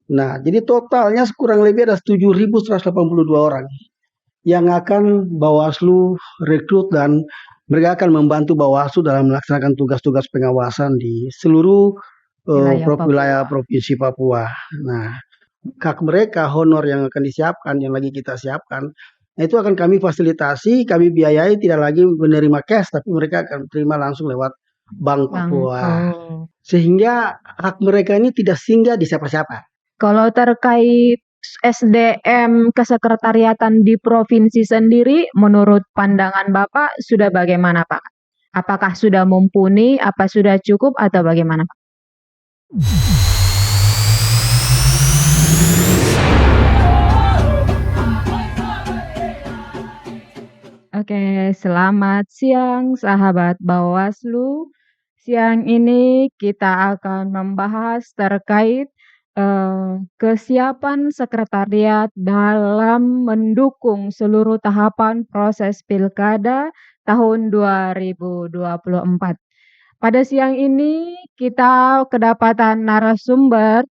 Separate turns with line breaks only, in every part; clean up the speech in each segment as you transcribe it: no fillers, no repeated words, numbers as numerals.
Nah, jadi totalnya kurang lebih ada 7.182 orang yang akan Bawaslu rekrut dan mereka akan membantu Bawaslu dalam melaksanakan tugas-tugas pengawasan di seluruh
Wilayah
wilayah
Papua.
provinsi Papua. Nah, hak mereka, honor yang akan disiapkan, yang lagi kita siapkan, nah itu akan kami fasilitasi, kami biayai, tidak lagi menerima cash, tapi mereka akan terima langsung lewat Bank
Bang,
Papua.
oh.
Sehingga hak mereka ini tidak singgah di siapa-siapa.
Kalau terkait SDM kesekretariatan di provinsi sendiri, menurut pandangan Bapak sudah bagaimana, Pak? Apakah sudah mumpuni, apa sudah cukup, atau bagaimana, Pak? Oke, selamat siang sahabat Bawaslu. Siang ini kita akan membahas terkait kesiapan sekretariat dalam mendukung seluruh tahapan proses pilkada tahun 2024. Pada siang ini kita kedapatan narasumber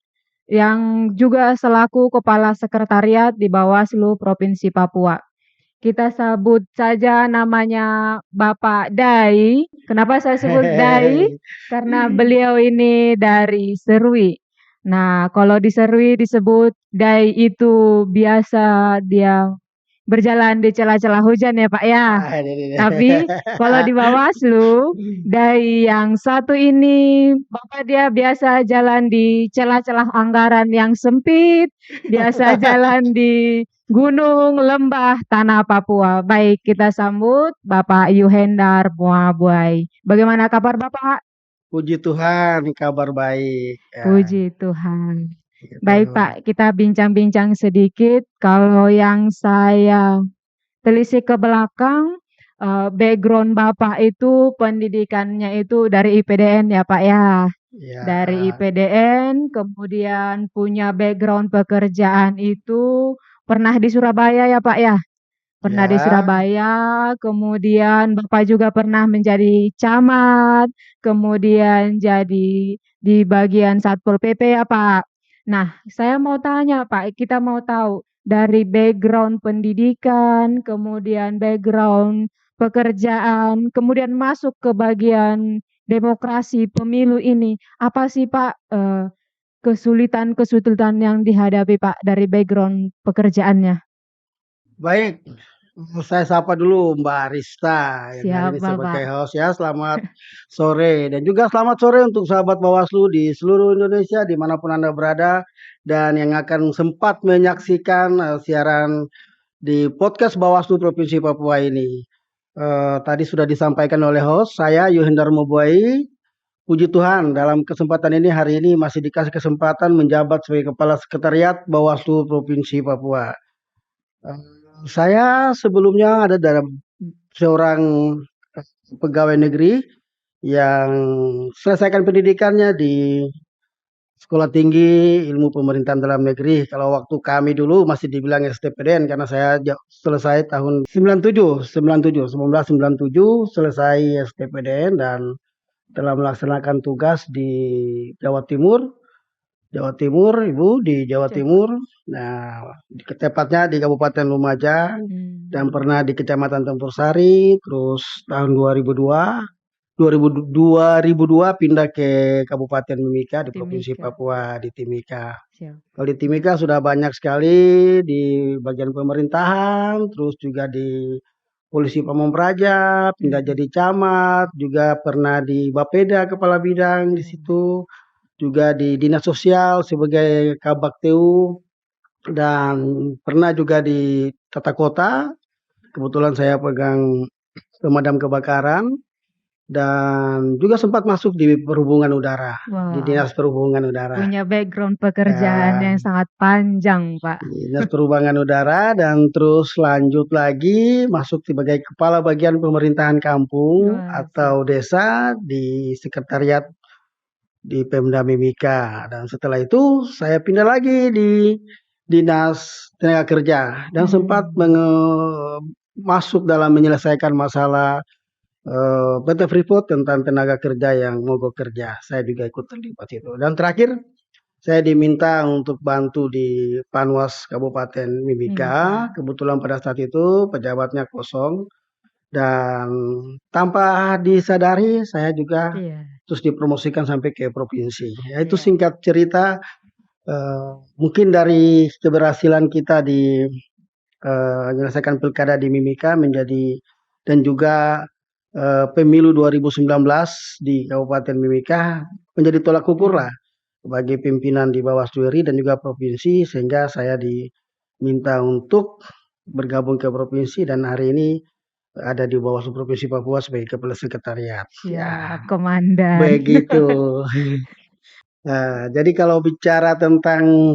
yang juga selaku Kepala Sekretariat di Bawaslu Provinsi Papua. Kita sebut saja namanya Bapak Dai. Kenapa saya sebut Dai? Karena beliau ini dari Serui. Nah, kalau di Serui disebut Dai itu biasa dia berjalan di celah-celah hujan ya Pak ya. Tapi kalau di Bawaslu, Dai yang satu ini, Bapak dia biasa jalan di celah-celah anggaran yang sempit, biasa jalan di gunung, lembah, tanah Papua. Baik, kita sambut Bapak Yuhendar Muabuai. Bagaimana kabar Bapak?
Puji Tuhan, kabar baik. Ya,
Puji Tuhan.
gitu.
Baik Pak, kita bincang-bincang sedikit. Kalau yang saya telisik ke belakang, background Bapak itu pendidikannya itu dari IPDN ya Pak ya? Dari
Ya,
IPDN, kemudian punya background pekerjaan itu pernah di Surabaya ya Pak ya? Pernah di
ya,
Surabaya, kemudian Bapak juga pernah menjadi camat, kemudian jadi di bagian Satpol PP ya Pak. Nah, saya mau tanya Pak, kita mau tahu dari background pendidikan, kemudian background pekerjaan, kemudian masuk ke bagian demokrasi pemilu ini, apa sih Pak kesulitan-kesulitan yang dihadapi Pak dari background pekerjaannya?
baik. Saya sapa dulu Mbak Arista yang hari
Siap
ini
Bapak.
sebagai host ya. Selamat sore dan juga selamat sore untuk sahabat Bawaslu di seluruh Indonesia dimanapun Anda berada dan yang akan sempat menyaksikan siaran di podcast Bawaslu Provinsi Papua ini. Tadi sudah disampaikan oleh host saya Yuhendar Mobuai. Puji Tuhan dalam kesempatan ini hari ini masih dikasih kesempatan menjabat sebagai Kepala Sekretariat Bawaslu Provinsi Papua. Saya sebelumnya ada dalam seorang pegawai negeri yang selesaikan pendidikannya di Sekolah Tinggi Ilmu Pemerintahan Dalam Negeri. Kalau waktu kami dulu masih dibilang STPDN karena saya selesai tahun 97, 1997 selesai STPDN dan telah melaksanakan tugas di Jawa Timur. Jawa Timur, Ibu, di Jawa
Cepat.
Timur. Nah, tepatnya di Kabupaten Lumajang dan
Hmm.
pernah di Kecamatan Tempur Sari, terus tahun 2002 pindah ke Kabupaten Mimika di Provinsi
Timika.
Papua di Timika.
Siap.
Kalau di Timika sudah banyak sekali di bagian pemerintahan, terus juga di Polisi Pamong Praja, pindah
Hmm.
jadi camat, juga pernah di Bapeda kepala bidang di
Hmm.
situ, juga di Dinas Sosial sebagai Kabak TU dan pernah juga di Tata Kota. Kebetulan saya pegang pemadam kebakaran dan juga sempat masuk di perhubungan udara, di
Wah,
Dinas Perhubungan Udara.
punya background pekerjaan
Ya,
yang sangat panjang, Pak.
Dinas Perhubungan Udara dan terus lanjut lagi masuk sebagai Kepala Bagian Pemerintahan Kampung
Wah, siap.
atau Desa di Sekretariat di Pemda Mimika. Dan setelah itu saya pindah lagi di Dinas Tenaga Kerja dan sempat
Hmm.
masuk dalam menyelesaikan masalah PT Freeport tentang tenaga kerja yang mogok kerja. Saya juga ikut terlibat itu. Dan terakhir saya diminta untuk bantu di Panwas Kabupaten Mimika.
Mimika.
Kebetulan pada saat itu pejabatnya kosong dan tanpa disadari saya juga
Iya,
terus dipromosikan sampai ke provinsi. Ya itu
iya,
singkat cerita, mungkin dari keberhasilan kita di menyelesaikan pilkada di Mimika menjadi dan juga pemilu 2019 di Kabupaten Mimika menjadi tolak ukur lah
iya.
bagi pimpinan di Bawaslu RI dan juga provinsi sehingga saya diminta untuk bergabung ke provinsi dan hari ini ada di Bawaslu Provinsi Papua sebagai kepala sekretariat. Ya,
Siap, komandan.
begitu. Nah, jadi kalau bicara tentang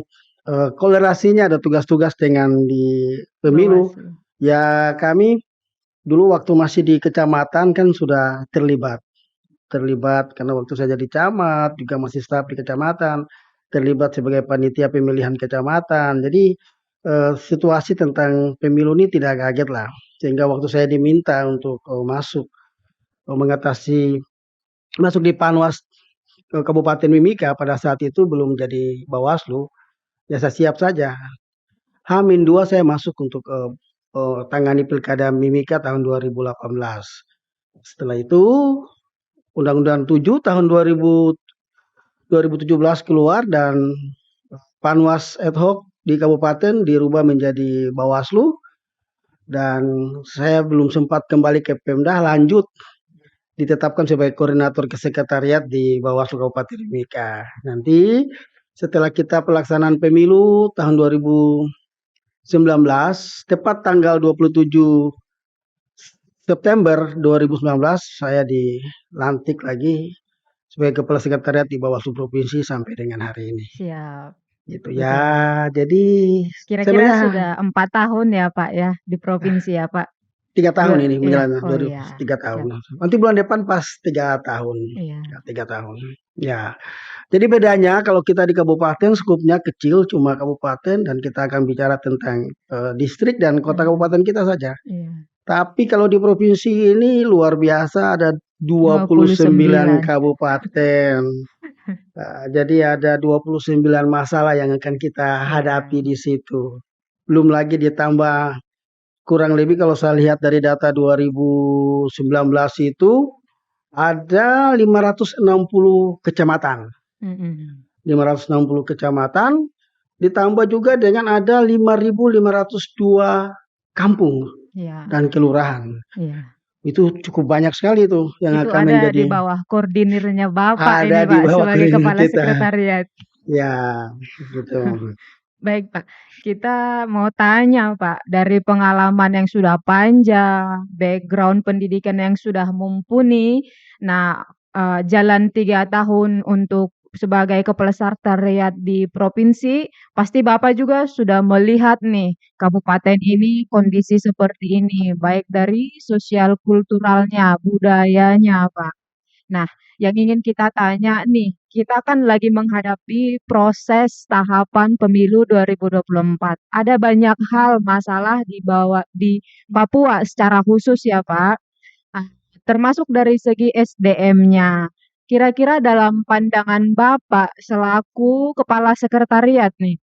kolerasinya ada tugas-tugas dengan di pemilu,
Bawaslu.
ya kami dulu waktu masih di kecamatan kan sudah terlibat. Terlibat karena waktu saya jadi camat, juga masih staf di kecamatan, terlibat sebagai panitia pemilihan kecamatan. Jadi situasi tentang pemilu ini tidak kaget lah. Sehingga waktu saya diminta untuk masuk mengatasi masuk di Panwas Kabupaten Mimika pada saat itu belum jadi Bawaslu, ya saya siap saja. H-2 saya masuk untuk tangani Pilkada Mimika tahun 2018. Setelah itu Undang-Undang 7 tahun 2017 keluar dan Panwas ad hoc di kabupaten dirubah menjadi Bawaslu dan saya belum sempat kembali ke Pemda lanjut ditetapkan sebagai koordinator kesekretariat di Bawaslu Kabupaten Mimika. Nanti setelah kita pelaksanaan pemilu tahun 2019, tepat tanggal 27 September 2019 saya dilantik lagi sebagai kepala sekretariat di Bawaslu Provinsi sampai dengan hari ini.
Siap,
Gitu ya.
betul.
Jadi
Kira-kira
sebenarnya
sudah 4 tahun ya, Pak, ya, di provinsi ya, Pak?
3 tahun ini
Iya,
menjalankan
oh iya,
3 tahun.
siap.
Nanti bulan depan pas 3 tahun. Ya,
Iya,
3 tahun. Ya. Jadi bedanya kalau kita di kabupaten skupnya kecil cuma kabupaten dan kita akan bicara tentang distrik dan kota
mhm,
kabupaten kita saja.
iya.
Tapi kalau di provinsi ini luar biasa ada 29
29.
kabupaten. Jadi ada 29 masalah yang akan kita hadapi
Iya,
di situ. Belum lagi ditambah kurang lebih kalau saya lihat dari data 2019 itu ada 560 kecamatan.
mhm,
560 kecamatan ditambah juga dengan ada 5.502 kampung
iya,
dan kelurahan.
iya.
Itu cukup banyak sekali itu yang
Itu
akan
ada di
menjadi
bawah koordinirnya Bapak
ada
ini,
di
Pak,
bawah
sebagai
koordinat
kepala
kita.
sekretariat.
Ya, gitu.
Baik, Pak. Kita mau tanya, Pak, dari pengalaman yang sudah panjang, background pendidikan yang sudah mumpuni, nah, jalan 3 tahun untuk sebagai kepala sekretariat di provinsi, pasti Bapak juga sudah melihat nih, kabupaten ini kondisi seperti ini, baik dari sosial kulturalnya, budayanya, Pak. Nah, yang ingin kita tanya nih, kita kan lagi menghadapi proses tahapan pemilu 2024. Ada banyak hal masalah di Papua secara khusus ya, Pak. Ah, termasuk dari segi SDM-nya. Kira-kira dalam pandangan Bapak selaku kepala sekretariat nih,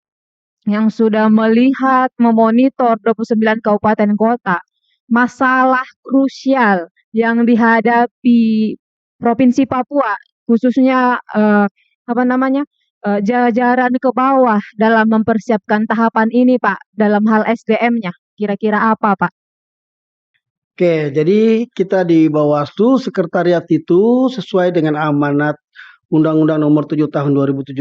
yang sudah melihat, memonitor 29 kabupaten kota, masalah krusial yang dihadapi Provinsi Papua, khususnya, apa namanya, jajaran ke bawah dalam mempersiapkan tahapan ini, Pak, dalam hal SDM-nya, kira-kira apa, Pak?
Oke, jadi kita di Bawaslu sekretariat itu sesuai dengan amanat Undang-Undang Nomor 7 Tahun 2017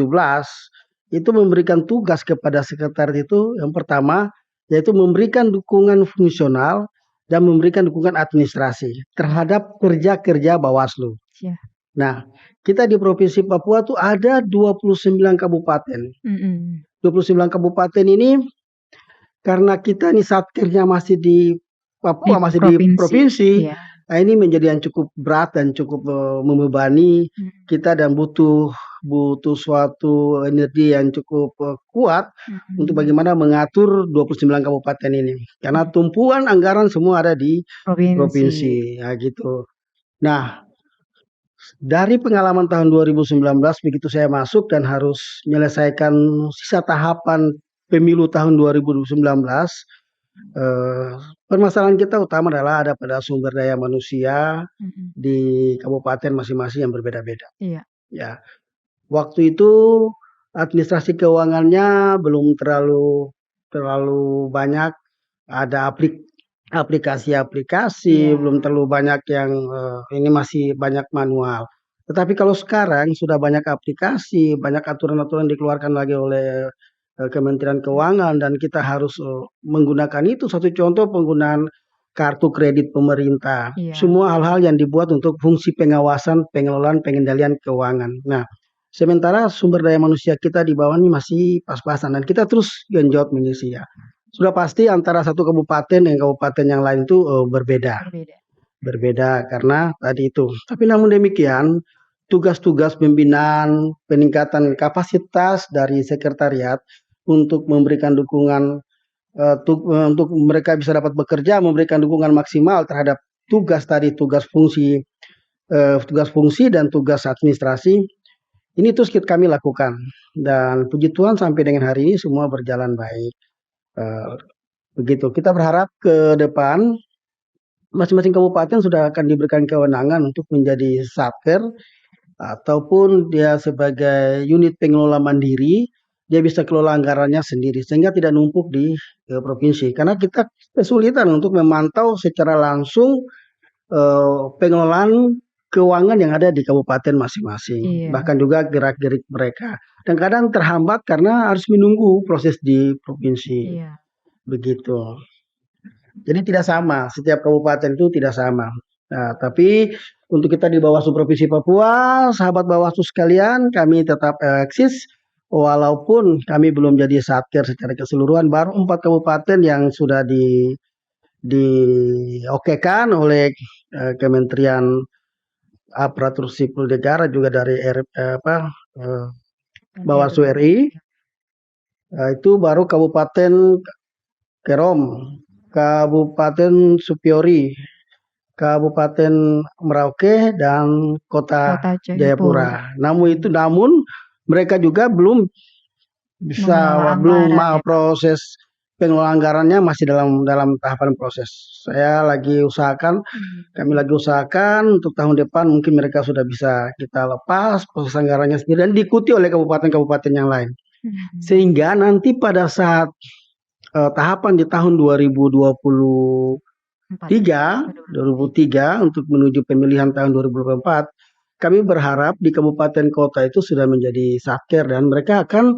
itu memberikan tugas kepada sekretariat itu yang pertama yaitu memberikan dukungan fungsional dan memberikan dukungan administrasi terhadap kerja-kerja Bawaslu.
Iya,
Nah, kita di Provinsi Papua tuh ada 29 kabupaten.
mhm,
29 kabupaten ini karena kita ini satkernya masih di
di
Papua, masih di
provinsi,
provinsi,
iya,
nah ini menjadi yang cukup berat dan cukup membebani
mhm,
kita dan butuh butuh suatu energi yang cukup kuat untuk
mhm,
bagaimana mengatur 29 kabupaten ini. Karena
mhm,
tumpuan anggaran semua ada di
provinsi,
provinsi, ya gitu. Nah, Dari pengalaman tahun 2019 begitu saya masuk dan harus menyelesaikan sisa tahapan pemilu tahun 2019, eh, permasalahan kita utama adalah ada pada sumber daya manusia
Mhm.
di kabupaten masing-masing yang berbeda-beda.
Iya.
Ya, waktu itu administrasi keuangannya belum terlalu terlalu banyak, ada aplikasi-aplikasi,
Iya.
belum terlalu banyak yang ini masih banyak manual. Tetapi kalau sekarang sudah banyak aplikasi, banyak aturan-aturan dikeluarkan lagi oleh Kementerian Keuangan dan kita harus menggunakan itu. Satu contoh penggunaan kartu kredit pemerintah.
Iya.
Semua hal-hal yang dibuat untuk fungsi pengawasan, pengelolaan, pengendalian keuangan. Nah, sementara sumber daya manusia kita di bawah ini masih pas-pasan dan kita terus genjot mengisi ya. Sudah pasti antara satu kabupaten dengan kabupaten yang lain itu berbeda.
Berbeda.
Berbeda karena tadi itu. Tapi namun demikian, tugas-tugas pembinaan, peningkatan kapasitas dari sekretariat untuk memberikan dukungan untuk mereka bisa dapat bekerja, memberikan dukungan maksimal terhadap tugas tadi, tugas fungsi dan tugas administrasi. Ini terus kami lakukan dan puji Tuhan sampai dengan hari ini semua berjalan baik. Begitu. Kita berharap ke depan masing-masing kabupaten sudah akan diberikan kewenangan untuk menjadi satker ataupun dia sebagai unit pengelola mandiri, dia bisa kelola anggarannya sendiri sehingga tidak numpuk di provinsi. Karena kita kesulitan untuk memantau secara langsung pengelolaan keuangan yang ada di kabupaten masing-masing,
Iya.
bahkan juga gerak-gerik mereka. Dan kadang terhambat karena harus menunggu proses di provinsi.
Iya.
Begitu. Jadi tidak sama, setiap kabupaten itu tidak sama. Nah, tapi untuk kita di Bawaslu Provinsi Papua, sahabat Bawaslu sekalian, kami tetap eksis walaupun kami belum jadi satker secara keseluruhan. Baru 4 kabupaten yang sudah diokekan oleh Kementerian Aparatur Sipil Negara juga dari Bawaslu RI. Itu baru Kabupaten Kerom, Kabupaten Supiori, Kabupaten Merauke dan Kota
Kota Jayapura.
Jayapura. Namun mereka juga belum
Mengelola anggaran ya.
proses pengelolaan anggarannya masih dalam tahapan proses. Kami lagi usahakan untuk tahun depan mungkin mereka sudah bisa kita lepas proses anggarannya sendiri dan diikuti oleh kabupaten-kabupaten yang lain. Sehingga nanti pada saat tahapan di tahun 2023 untuk menuju pemilihan tahun 2024, kami berharap di kabupaten kota itu sudah menjadi satker dan mereka akan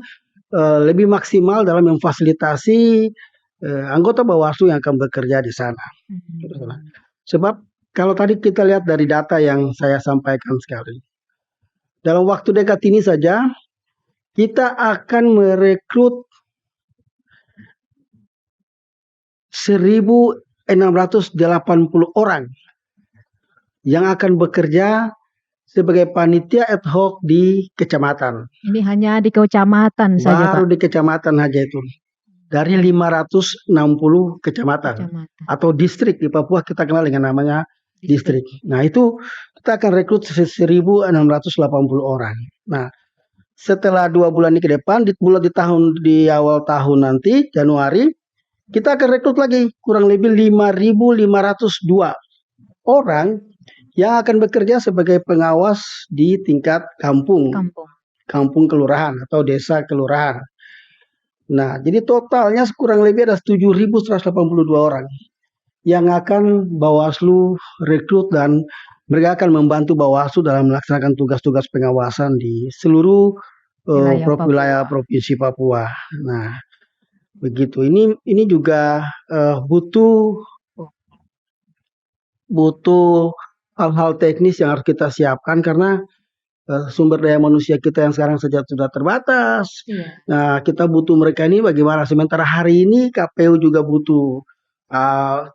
lebih maksimal dalam memfasilitasi anggota Bawaslu yang akan bekerja di sana. Sebab kalau tadi kita lihat dari data yang saya sampaikan sekali, dalam waktu dekat ini saja kita akan merekrut 1.680 orang yang akan bekerja sebagai panitia ad hoc di kecamatan.
Ini hanya di kecamatan saja,
Baru
Pak.
di kecamatan saja itu. Dari 560 kecamatan atau distrik di Papua kita kenal dengan namanya distrik. Nah, itu kita akan rekrut 1.680 orang. Nah, setelah 2 bulan ini ke depan, di awal tahun nanti Januari, kita akan rekrut lagi kurang lebih 5.502 orang yang akan bekerja sebagai pengawas di tingkat kampung kelurahan atau desa kelurahan. Nah, jadi totalnya kurang lebih ada 7.182 orang yang akan Bawaslu rekrut dan mereka akan membantu Bawaslu dalam melaksanakan tugas-tugas pengawasan di seluruh wilayah Provinsi Papua. Nah, begitu. Ini juga butuh hal-hal teknis yang harus kita siapkan karena sumber daya manusia kita yang sekarang saja sudah terbatas. Nah, kita butuh mereka ini bagaimana? Sementara hari ini KPU juga butuh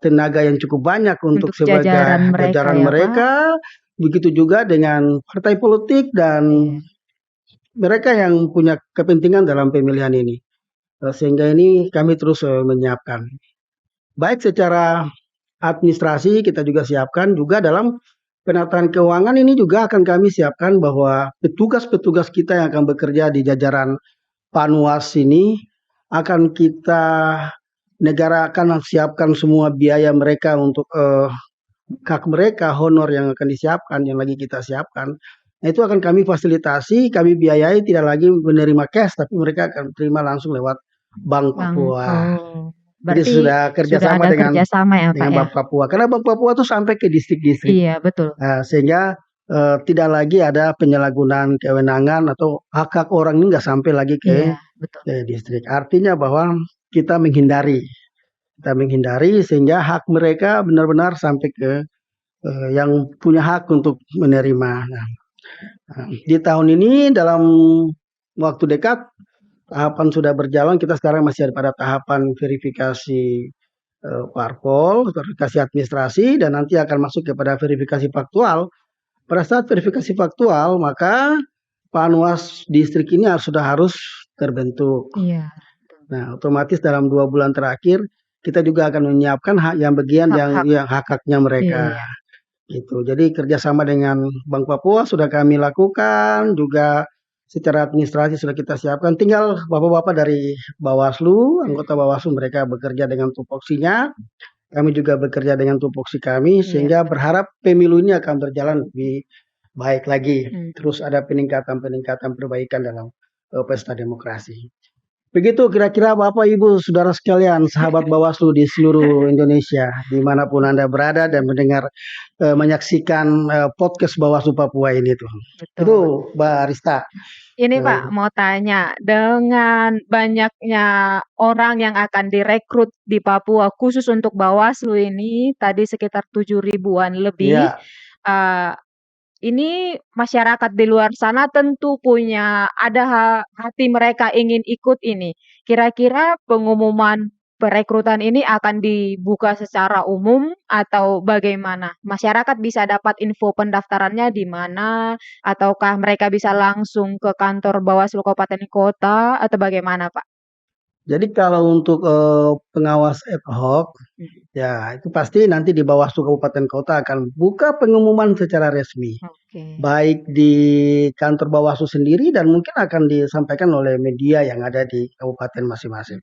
tenaga yang cukup banyak untuk sebagai jajaran mereka. Begitu juga dengan partai politik dan mereka yang punya kepentingan dalam pemilihan ini. Sehingga ini kami terus menyiapkan. Baik secara administrasi kita juga siapkan juga dalam penataan keuangan ini juga akan kami siapkan bahwa petugas-petugas kita yang akan bekerja di jajaran Panwas ini akan kita negara akan siapkan semua biaya mereka untuk hak mereka, honor yang akan disiapkan, yang lagi kita siapkan. Nah, itu akan kami fasilitasi, kami biayai tidak lagi menerima cash, tapi mereka akan terima langsung lewat Bank
Bang,
Papua.
oh,
Jadi
berarti
sudah
sudah
kerjasama
ada
dengan
kerjasama ya Pak ya?
Bank Papua. Karena Bank Papua itu sampai ke distrik-distrik.
Iya betul.
Sehingga tidak lagi ada penyalahgunaan kewenangan atau hak-hak orang ini nggak sampai lagi
Iya betul.
ke distrik. Artinya bahwa kita menghindari sehingga hak mereka benar-benar sampai ke yang punya hak untuk menerima. Nah, di tahun ini dalam waktu dekat tahapan sudah berjalan, kita sekarang masih pada tahapan verifikasi parpol, verifikasi administrasi, dan nanti akan masuk kepada verifikasi faktual. Pada saat verifikasi faktual, maka Panwas distrik ini sudah harus terbentuk.
Iya.
Nah, otomatis dalam 2 bulan terakhir kita juga akan menyiapkan yang bagian
Hak-hak.
yang hak-haknya mereka.
Iya.
Itu. Jadi kerjasama dengan Bank Papua sudah kami lakukan, juga secara administrasi sudah kita siapkan. Tinggal bapak-bapak dari Bawaslu, anggota Bawaslu mereka bekerja dengan tupoksinya. Kami juga bekerja dengan tupoksi kami, sehingga berharap pemilu ini akan berjalan lebih baik lagi. Terus ada peningkatan perbaikan dalam pesta demokrasi. Begitu kira-kira Bapak Ibu Saudara sekalian, sahabat Bawaslu di seluruh Indonesia, dimanapun Anda berada dan menyaksikan podcast Bawaslu Papua ini tuh.
Betul.
Itu Mbak Arista.
Ini Pak mau tanya, dengan banyaknya orang yang akan direkrut di Papua khusus untuk Bawaslu ini tadi sekitar 7 ribuan lebih.
Iya.
Ini masyarakat di luar sana tentu punya ada hati mereka ingin ikut ini. Kira-kira pengumuman perekrutan ini akan dibuka secara umum atau bagaimana? Masyarakat bisa dapat info pendaftarannya di mana? Ataukah mereka bisa langsung ke kantor Bawaslu Kabupaten Kota atau bagaimana, Pak?
Jadi kalau untuk pengawas ad hoc, ya itu pasti nanti di Bawaslu Kabupaten Kota akan buka pengumuman secara resmi. Baik di kantor Bawaslu sendiri dan mungkin akan disampaikan oleh media yang ada di kabupaten masing-masing.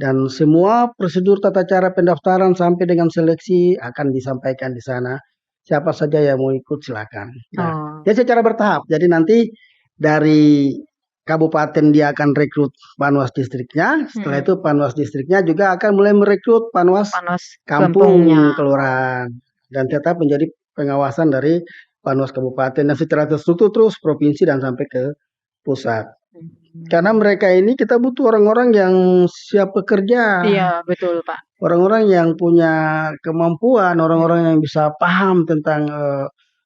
Dan semua prosedur tata cara pendaftaran sampai dengan seleksi akan disampaikan di sana. Siapa saja yang mau ikut silakan. Nah, ya secara bertahap. Jadi nanti dari kabupaten dia akan rekrut Panwas distriknya. Setelah itu Panwas distriknya juga akan mulai merekrut Panwas kampung kelurahan. Dan tetap menjadi pengawasan dari Panwas kabupaten dan secara terstruktur terus provinsi dan sampai ke pusat. Karena mereka ini kita butuh orang-orang yang siap bekerja.
Iya, betul, Pak.
Orang-orang yang punya kemampuan, orang-orang yang bisa paham tentang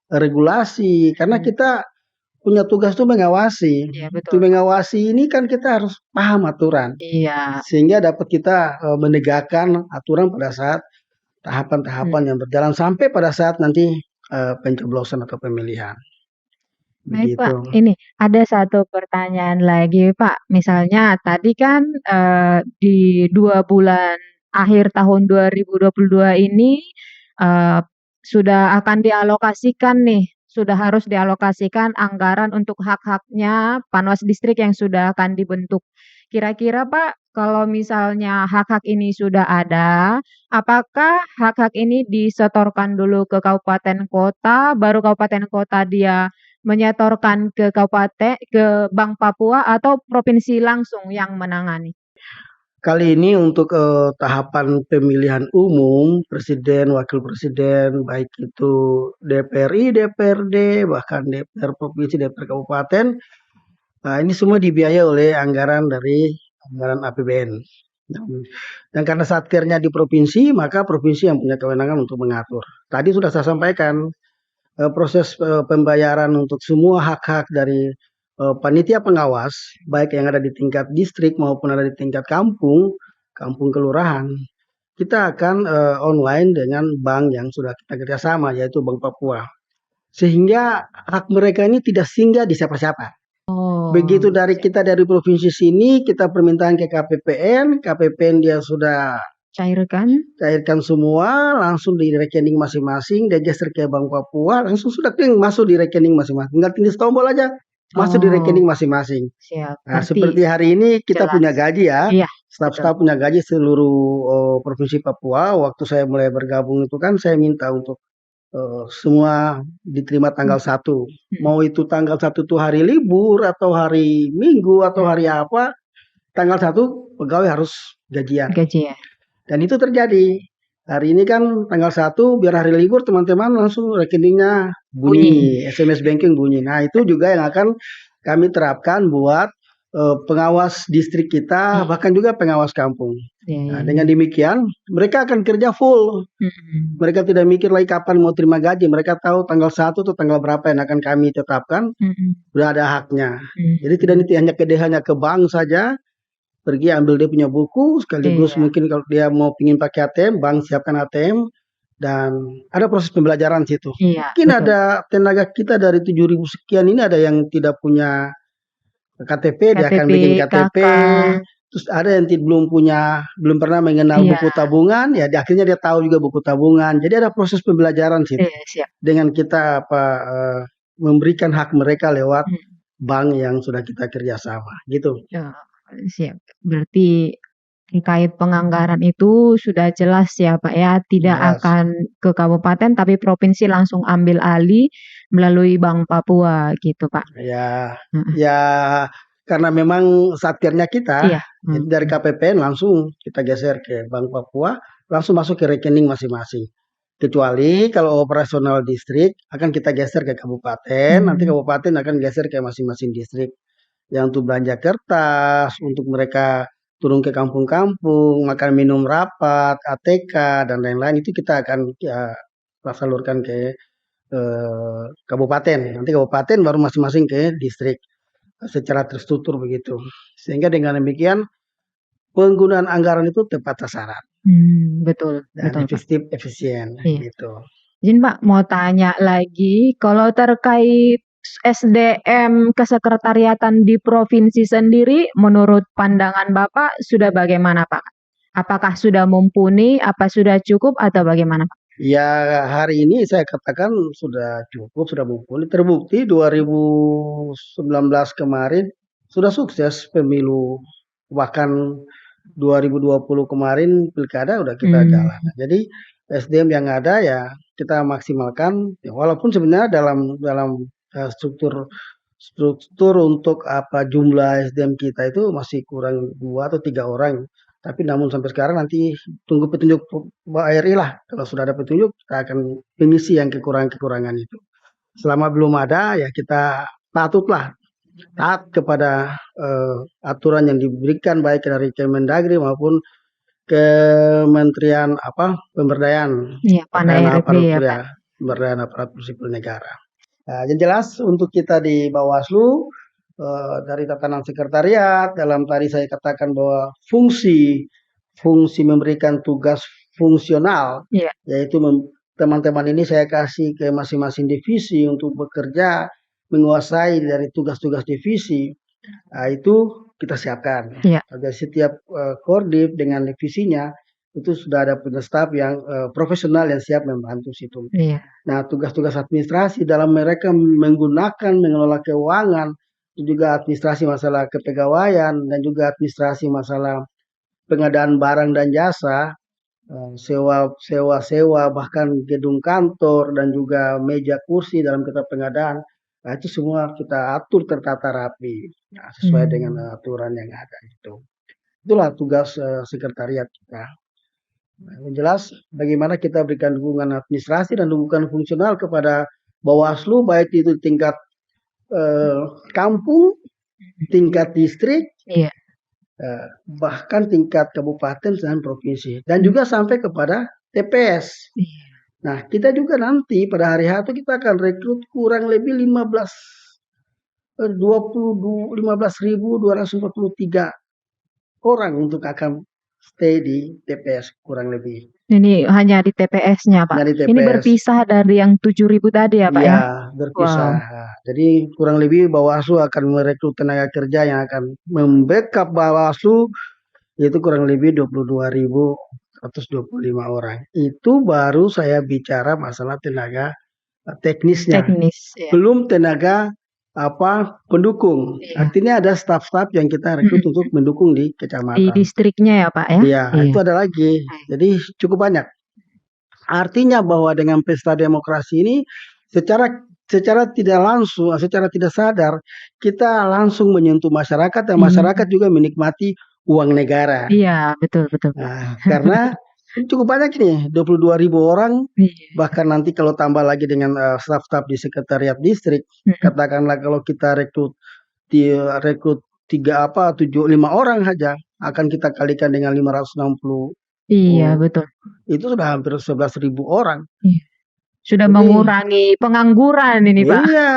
regulasi. Karena kita punya tugas itu mengawasi.
Iya, betul.
Untuk mengawasi ini kan kita harus paham aturan.
Iya.
Sehingga dapat kita menegakkan aturan pada saat tahapan-tahapan yang berjalan sampai pada saat nanti pencoblosan atau pemilihan.
Baik Pak, ini ada satu pertanyaan lagi Pak. Misalnya tadi kan di 2 bulan akhir tahun 2022 ini sudah akan dialokasikan nih, sudah harus dialokasikan anggaran untuk hak-haknya Panwas distrik yang sudah akan dibentuk. Kira-kira Pak, kalau misalnya hak-hak ini sudah ada, apakah hak-hak ini disetorkan dulu ke kabupaten kota, baru kabupaten kota dia menyetorkan ke kabupaten, ke Bank Papua atau provinsi langsung yang menangani?
Kali ini untuk tahapan pemilihan umum, presiden, wakil presiden, baik itu DPRI, DPRD, bahkan DPR provinsi, DPR kabupaten, ini semua dibiayai oleh anggaran dari anggaran APBN. Dan karena satkernya di provinsi, maka provinsi yang punya kewenangan untuk mengatur. Tadi sudah saya sampaikan, proses pembayaran untuk semua hak-hak dari panitia pengawas, baik yang ada di tingkat distrik maupun ada di tingkat kampung kelurahan, kita akan online dengan bank yang sudah kita kerjasama, yaitu Bank Papua. Sehingga hak mereka ini tidak singgah di siapa-siapa. Begitu dari kita dari provinsi sini, kita permintaan ke KPPN dia sudah
cairkan
semua langsung di rekening masing-masing, dia geser ke Bank Papua, langsung sudah masuk di rekening masing-masing. Tinggal tindis tombol aja, masuk di rekening
Oh,
masing-masing.
siap.
Nah,
Berarti
seperti hari ini kita
jelas.
punya gaji ya,
Iya, betul.
staf-staf punya gaji seluruh provinsi Papua. Waktu saya mulai bergabung itu kan saya minta untuk semua diterima tanggal 1. Mau itu tanggal 1 itu hari libur atau hari Minggu atau hari apa, tanggal 1 pegawai harus gajian.
Gaji ya.
Dan itu terjadi. Hari ini kan tanggal 1 biar hari libur teman-teman langsung rekeningnya bunyi, SMS banking bunyi. Nah, itu juga yang akan kami terapkan buat pengawas distrik kita, bahkan juga pengawas kampung. Nah, dengan demikian mereka akan kerja full. Mereka tidak mikir lagi kapan mau terima gaji. Mereka tahu tanggal 1 atau tanggal berapa yang akan kami tetapkan. Sudah ada haknya. Jadi tidak hanya ke bank saja, pergi ambil dia punya buku, sekaligus mungkin kalau dia mau pingin pakai ATM, bank siapkan ATM, dan ada proses pembelajaran situ. Mungkin
betul.
ada tenaga kita dari 7.000 sekian ini ada yang tidak punya KTP, dia akan bikin KTP. Terus ada yang belum pernah mengenal buku tabungan, ya akhirnya dia tahu juga buku tabungan. Jadi ada proses pembelajaran situ. Dengan kita memberikan hak mereka lewat bank yang sudah kita kerjasama, gitu.
Siap. Berarti terkait penganggaran itu sudah jelas ya Pak ya, tidak akan ke kabupaten tapi provinsi langsung ambil alih melalui Bank Papua gitu Pak.
Ya karena memang satkernya kita, jadi dari KPPN langsung kita geser ke Bank Papua, langsung masuk ke rekening masing-masing. Kecuali kalau operasional distrik akan kita geser ke kabupaten, nanti kabupaten akan geser ke masing-masing distrik. Yang untuk belanja kertas, untuk mereka turun ke kampung-kampung, makan minum rapat, ATK, dan lain-lain, itu kita akan salurkan ke kabupaten. Nanti kabupaten baru masing-masing ke distrik secara terstruktur begitu. Sehingga dengan demikian penggunaan anggaran itu tepat sasaran.
Betul.
Dan efektif, efisien gitu.
Izin Pak, mau tanya lagi, kalau terkait SDM kesekretariatan di provinsi sendiri, menurut pandangan Bapak sudah bagaimana Pak? Apakah sudah mumpuni, apa sudah cukup, atau bagaimana Pak?
Ya hari ini saya katakan sudah cukup, sudah mumpuni. Terbukti 2019 kemarin sudah sukses pemilu, bahkan 2020 kemarin pilkada udah kita jalan. Jadi SDM yang ada ya kita maksimalkan. Walaupun sebenarnya dalam struktur untuk jumlah SDM kita itu masih kurang 2 atau 3 orang. Tapi namun sampai sekarang nanti tunggu petunjuk RI lah. Kalau sudah ada petunjuk kita akan mengisi yang kekurangan-kekurangan itu. Selama belum ada ya kita taat kepada aturan yang diberikan baik dari Kemendagri maupun Kementerian Pemberdayaan Pemberdayaan Aparatur Sipil Negara. Nah, yang jelas untuk kita di Bawaslu dari tatanan sekretariat, dalam tadi saya katakan bahwa fungsi memberikan tugas fungsional, yaitu teman-teman ini saya kasih ke masing-masing divisi untuk bekerja menguasai dari tugas-tugas divisi. Nah, itu kita siapkan. Agar setiap koordinat dengan divisinya itu sudah ada punya staf yang profesional yang siap membantu situ. Nah, tugas-tugas administrasi dalam mereka menggunakan mengelola keuangan, juga administrasi masalah kepegawaian dan juga administrasi masalah pengadaan barang dan jasa, sewa bahkan gedung kantor dan juga meja kursi dalam kita pengadaan. Nah, itu semua kita atur tertata rapi sesuai dengan aturan yang ada itu. Itulah tugas sekretariat kita. Yang jelas bagaimana kita berikan dukungan administrasi dan dukungan fungsional kepada Bawaslu baik itu tingkat kampung, tingkat distrik, bahkan tingkat kabupaten dan provinsi, dan juga sampai kepada TPS. Nah, kita juga nanti pada hari H itu kita akan rekrut kurang lebih 15.243 orang untuk akan stay di TPS kurang lebih.
Ini hanya di TPS-nya Pak?
TPS.
Ini berpisah dari yang 7.000 tadi ya Pak ya?
Iya, berpisah. Jadi kurang lebih Bawaslu akan merekrut tenaga kerja yang akan membackup Bawaslu, yaitu kurang lebih 22.000 425 orang. Itu baru saya bicara masalah tenaga teknisnya,
Teknis, ya.
belum tenaga pendukung.
Iya.
Artinya ada staf-staf yang kita rekrut untuk mendukung di
Di
kecamatan.
distriknya ya Pak ya?
Iya, itu ada lagi. Jadi cukup banyak. Artinya bahwa dengan pesta demokrasi ini secara tidak langsung, secara tidak sadar, kita langsung menyentuh masyarakat dan masyarakat juga menikmati uang negara.
Iya, betul betul.
Nah, karena ini cukup banyak nih, 22.000 orang.
Iya.
Bahkan nanti kalau tambah lagi dengan staf-staf di sekretariat distrik, katakanlah kalau kita rekrut 5 orang saja, akan kita kalikan dengan 560.
Iya, betul.
Itu sudah hampir 11.000 orang.
Iya. Sudah
Jadi,
mengurangi pengangguran ini Pak.
Iya,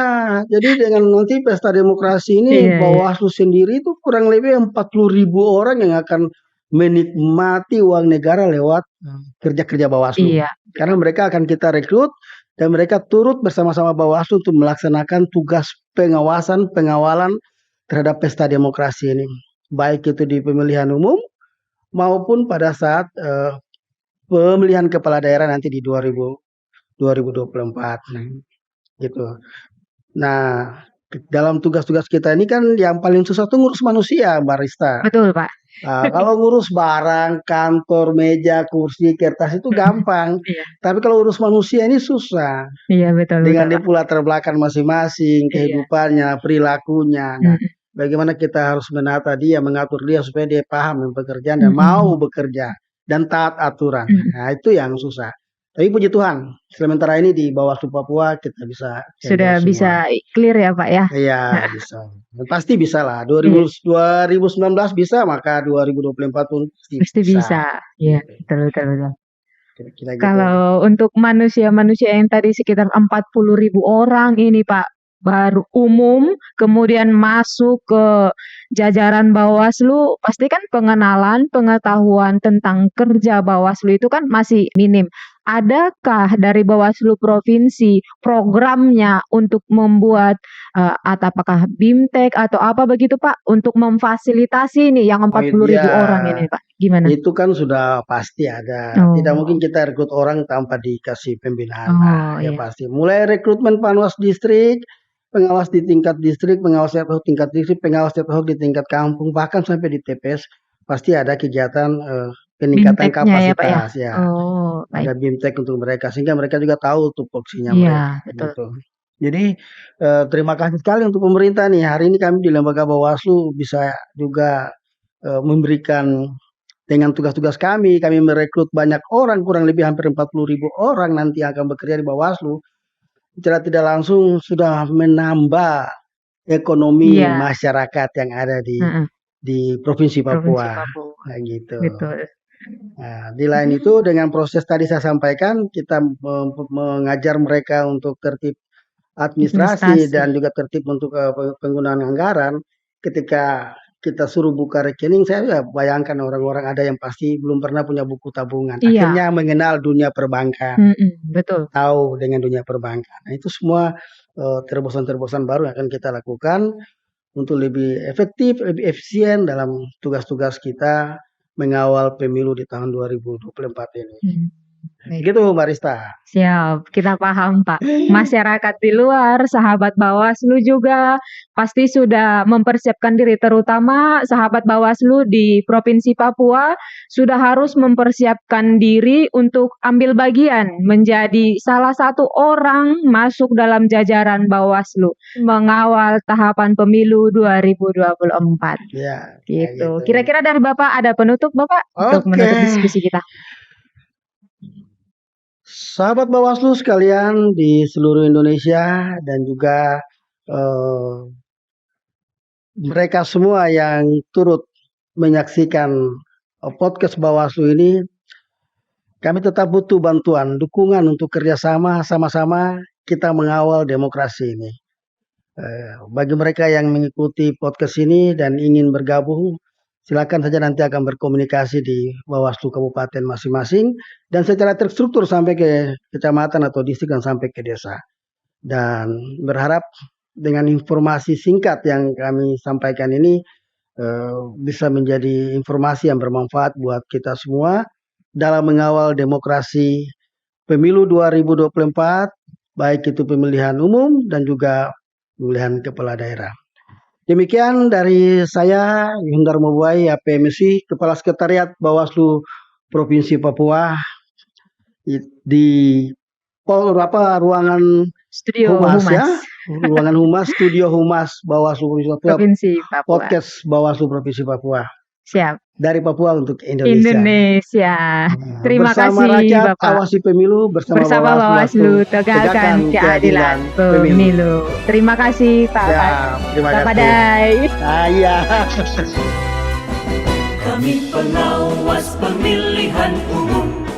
jadi dengan nanti pesta demokrasi ini
Iya,
Bawaslu sendiri itu kurang lebih 40.000 orang yang akan menikmati uang negara lewat kerja-kerja Bawaslu.
Iya.
Karena mereka akan kita rekrut dan mereka turut bersama-sama Bawaslu untuk melaksanakan tugas pengawalan terhadap pesta demokrasi ini. Baik itu di pemilihan umum maupun pada saat pemilihan kepala daerah nanti di 2024 gitu. Nah, dalam tugas-tugas kita ini kan yang paling susah tuh ngurus manusia, Mbak Rista.
Betul, Pak.
Kalau ngurus barang, kantor, meja, kursi, kertas itu gampang.
Iya.
Tapi kalau urus manusia ini susah.
Iya, betul
Dengan dia
Pak.
pula latar masing-masing, kehidupannya, perilakunya. Nah, bagaimana kita harus menata dia, mengatur dia supaya dia paham pekerjaan dan mau bekerja dan taat aturan. Nah, itu yang susah. Tapi puji Tuhan, sementara ini di Bawaslu Papua kita bisa
Sudah bisa clear ya Pak ya?
Iya, bisa. Pasti bisa lah. 2019 bisa, maka 2024 pun
pasti bisa. Iya, betul.
Kira-kira gitu.
Kalau untuk manusia-manusia yang tadi sekitar 40.000 orang ini Pak, baru umum, kemudian masuk ke jajaran Bawaslu, pasti kan pengetahuan tentang kerja Bawaslu itu kan masih minim. Adakah dari Bawaslu Provinsi programnya untuk membuat apakah BIMTEK atau apa begitu Pak, untuk memfasilitasi nih yang 40.000 orang ini Pak? Gimana?
Itu kan sudah pasti ada. Tidak mungkin kita rekrut orang tanpa dikasih pembinaan. Ya pasti. Mulai rekrutmen Panwas distrik, pengawas di tingkat distrik, pengawas ad hoc tingkat distrik, pengawas ad hoc di tingkat kampung, bahkan sampai di TPS pasti ada kegiatan peningkatan kapasitas ya. Ada BIMTEK untuk mereka sehingga mereka juga tahu tupoksinya mereka. Gitu. Jadi terima kasih sekali untuk pemerintah nih. Hari ini kami di Lembaga Bawaslu bisa juga memberikan dengan tugas-tugas kami merekrut banyak orang, kurang lebih hampir 40.000 orang nanti akan bekerja di Bawaslu. Secara tidak langsung sudah menambah ekonomi masyarakat yang ada di Provinsi Papua. Nah, gitu. Nah, di lain itu dengan proses tadi saya sampaikan, kita mengajar mereka untuk tertib administrasi dan juga tertib untuk penggunaan anggaran. Ketika kita suruh buka rekening, saya bayangkan orang-orang ada yang pasti belum pernah punya buku tabungan. Akhirnya mengenal dunia perbankan.
Betul.
Tahu dengan dunia perbankan. Nah, itu semua terobosan-terobosan baru yang akan kita lakukan untuk lebih efektif, lebih efisien dalam tugas-tugas kita mengawal pemilu di tahun 2024 ini. Gitu Mbak Rista.
Siap, kita paham Pak. Masyarakat di luar, sahabat Bawaslu juga pasti sudah mempersiapkan diri, terutama sahabat Bawaslu di Provinsi Papua sudah harus mempersiapkan diri untuk ambil bagian menjadi salah satu orang masuk dalam jajaran Bawaslu mengawal tahapan pemilu 2024.
Ya,
gitu. Kira-kira dari Bapak ada penutup Bapak untuk menutup diskusi kita?
Sahabat Bawaslu sekalian di seluruh Indonesia dan juga mereka semua yang turut menyaksikan podcast Bawaslu ini, kami tetap butuh bantuan, dukungan untuk kerjasama, sama-sama kita mengawal demokrasi ini. Bagi mereka yang mengikuti podcast ini dan ingin bergabung, silakan saja nanti akan berkomunikasi di Bawaslu Kabupaten masing-masing dan secara terstruktur sampai ke kecamatan atau distrik dan sampai ke desa. Dan berharap dengan informasi singkat yang kami sampaikan ini bisa menjadi informasi yang bermanfaat buat kita semua dalam mengawal demokrasi pemilu 2024, baik itu pemilihan umum dan juga pemilihan kepala daerah. Demikian dari saya, Yuhendar Mobuai, APMSI, Kepala Sekretariat Bawaslu Provinsi Papua, di ruangan
Studio
Humas,
Humas.
ya, ruangan Humas, Studio Humas Bawaslu Provinsi Papua,
Provinsi Papua.
podcast Bawaslu Provinsi Papua.
Siap.
Dari Papua untuk Indonesia.
Indonesia. Terima
bersama
kasih
rakyat,
Bapak.
awasi pemilu, bersama
Bawaslu tegakkan keadilan pemilu. Terima kasih Pak.
Ya, terima kasih.
Padai.
Iya.
Kami pengawas pemilihan umum